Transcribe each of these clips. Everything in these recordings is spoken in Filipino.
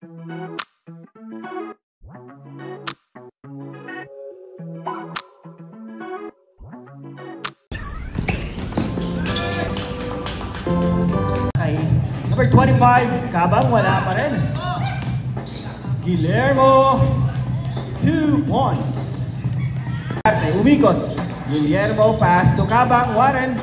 Number 25, Kabang, wala pa rin. Guillermo, 2 points. Umikot. Guillermo, pass to Kabang. Warren,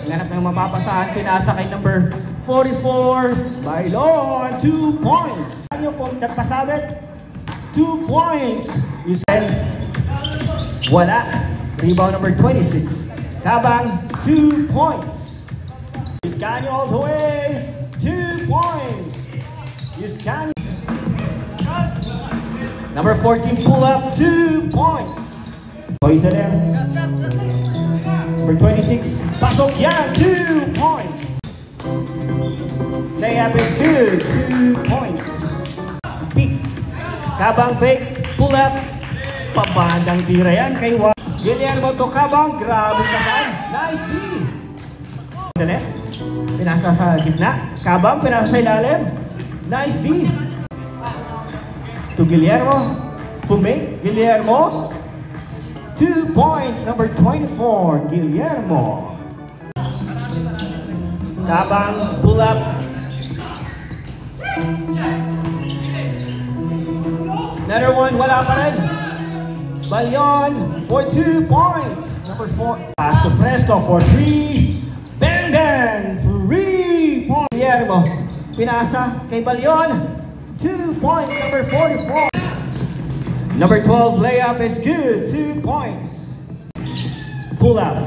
nanganap ng mapapasahan. Pinasa kay number 44, Bailon, 2 points. Ano po nagpasabit? 2 points. Isel, wala. Rebound number 26. Kabang, 2 points. Iscanio all the way, 2 points. Iscanio. Number 14 pull up, 2 points. Poisoner. Number 26, pasok yan, 2 points. Layup is good, 2 points. Peak. Kabang fake, pull up. Pabandang tira yan kay Guillermo to Kabang, grabe kasan. Nice D. Dali. Pinasa sa gitna. Kabang, pinasa sa ilalim. Nice D. To Guillermo. Fumake. Guillermo. 2 points. Number 24. Guillermo. Kabang, pull up. Another one. Wala pa rin. Balyon for 2 points. Number 4. Pass to Fresco for 3. Bang bang! 3 points. Guillermo, pinasa kay Balyon. 2 points, number 44. Number 12, layup is good. 2 points. Pull up.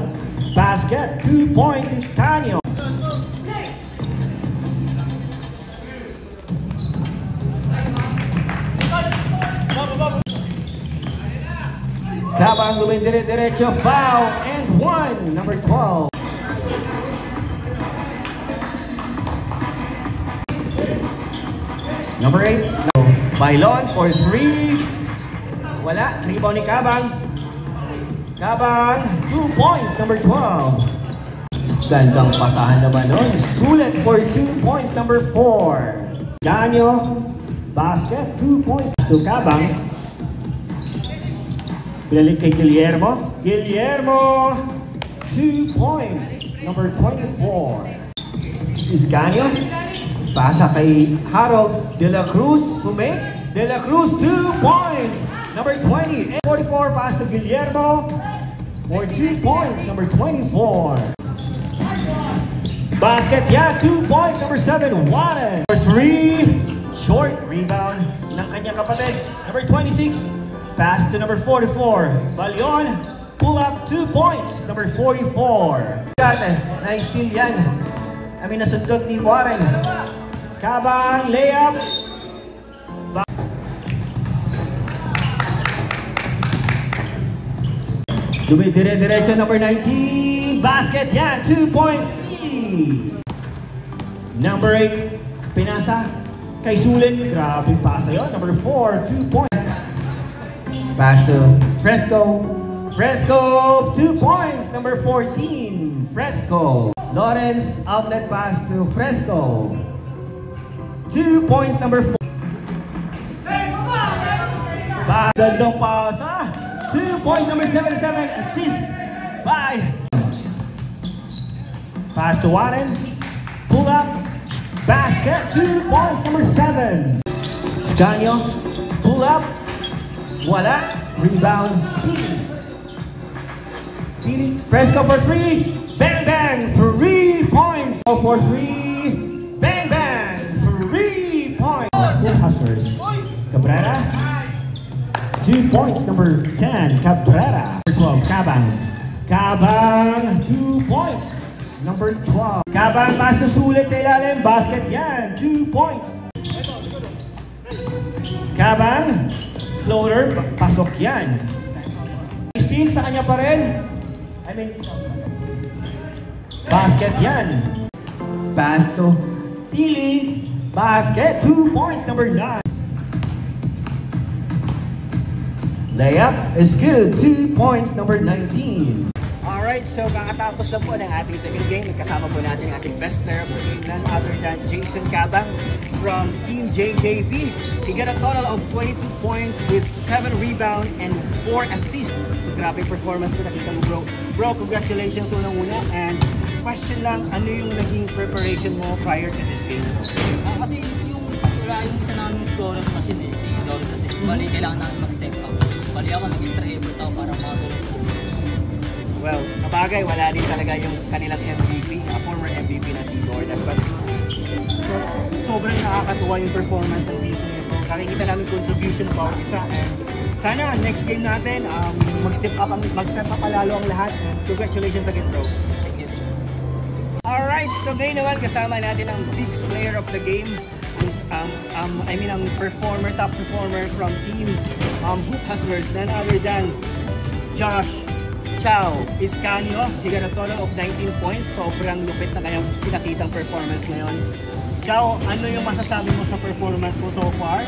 Basket. 2 points is Tanyo. Kabang dumidire-diretso. Foul and 1. Number 12. Number 8, Bailon for 3. Wala. Rebound ni Kabang. Kabang, 2 points. Number 12. Gandang pasahan naman nun. Sulit for 2 points. Number 4. Janyo. Basket. 2 points to Kabang. Pinalik kay Guillermo. Guillermo. 2 points. Number 24. Iscanio. Pasa kay Harold De La Cruz. Hume. De La Cruz, 2 points. Number 20. 44 pass to Guillermo for 2 points. Number 24. Basket, yeah, 2 points. Number 7, Warren. Number 3, short rebound ng kanyang kapatid. Number 26, pass to number 44. Balyon, pull up, 2 points. Number 44. Nice steal yan. Nasundot ni Warren. Kabang, layup. Dumidire-diretso, number 19. Basket, yan, 2 points. Number 8, pinasa kay Sulit. Grabing pasa yun. Number 4, 2 points. Pass to Fresco. Fresco, 2 points. Number 14, Fresco. Lawrence, outlet pass to Fresco. 2 points, number 4. Gandang pasa. 2 points, number 77. Assist by. Pass to Warren. Pull up. Basket. 2 points, number 7. Iscanio. Pull up. Wala. Rebound. Pili. Fresco for 3. Bang bang. 3 points. For 3. Bang bang. 3 points. Hustlers. Cabrera. 2 points, number 10, Cabrera. Number 12, Kabang. Kabang, 2 points. Number 12. Kabang, pass to Sulit sa ilalim. Basket yan, 2 points. Kabang, floater, pasok yan. Steal sa kanya pa rin. Basket yan. Pass to Pili. Basket, 2 points, number 9. Layup is good. 2 points, number 19. All right. Alright, so kakatapos na po ng ating second game. Kasama po natin ang ating best player of the game, none other than Jason Cabang from Team JJP. He got a total of 22 points with 7 rebounds and 4 assists. So grabe performance ko nakita mo, bro. Bro, congratulations unang-una. And question lang, ano yung naging preparation mo prior to this game? Kasi yung isa namin scorer machine si Lord kasi bali kailangan namin mag-step up. Bali ako nag-extra effort ako para makatuloy sa goal. Well, sabagay, wala din talaga yung kanilang MVP, former MVP na si Jordan. But sobrang nakakatuwa yung performance ng team nito. Nakikita namin contribution bawat isa. And sana next game natin, mag-step up palalo ang lahat. And congratulations again, bro. Alright, so ngayon naman kasama natin ang biggest player of the game. Ang top performer from Team Hoop Hustlers, none other than Josh Chow Iscanio. He got a total of 19 points. Sobrang lupit na kayang pinakitang performance ngayon. Chow, ano yung masasabi mo sa performance mo so far?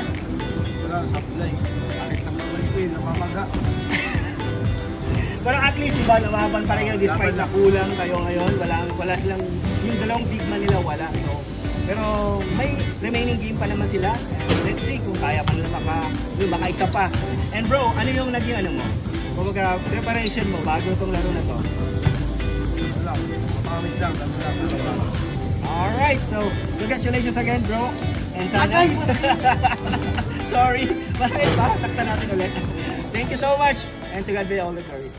Wala, supply. Bakit naman ko yun, namamaga. Pero at least, diba, namaban pa rin kayo despite na kulang kayo ngayon. Wala silang, yung dalawang big man nila wala. So, pero may remaining game pa naman sila. Let's see kung kaya pa nila makaisa pa. And bro, ano yung naging ano mo? Kumbaga, preparation mo bago itong laro na to? Wala, mapawis lang. Alright, so congratulations again, bro. And sana... Sorry, bakit takta natin ulit. Thank you so much. And to God be all the glory.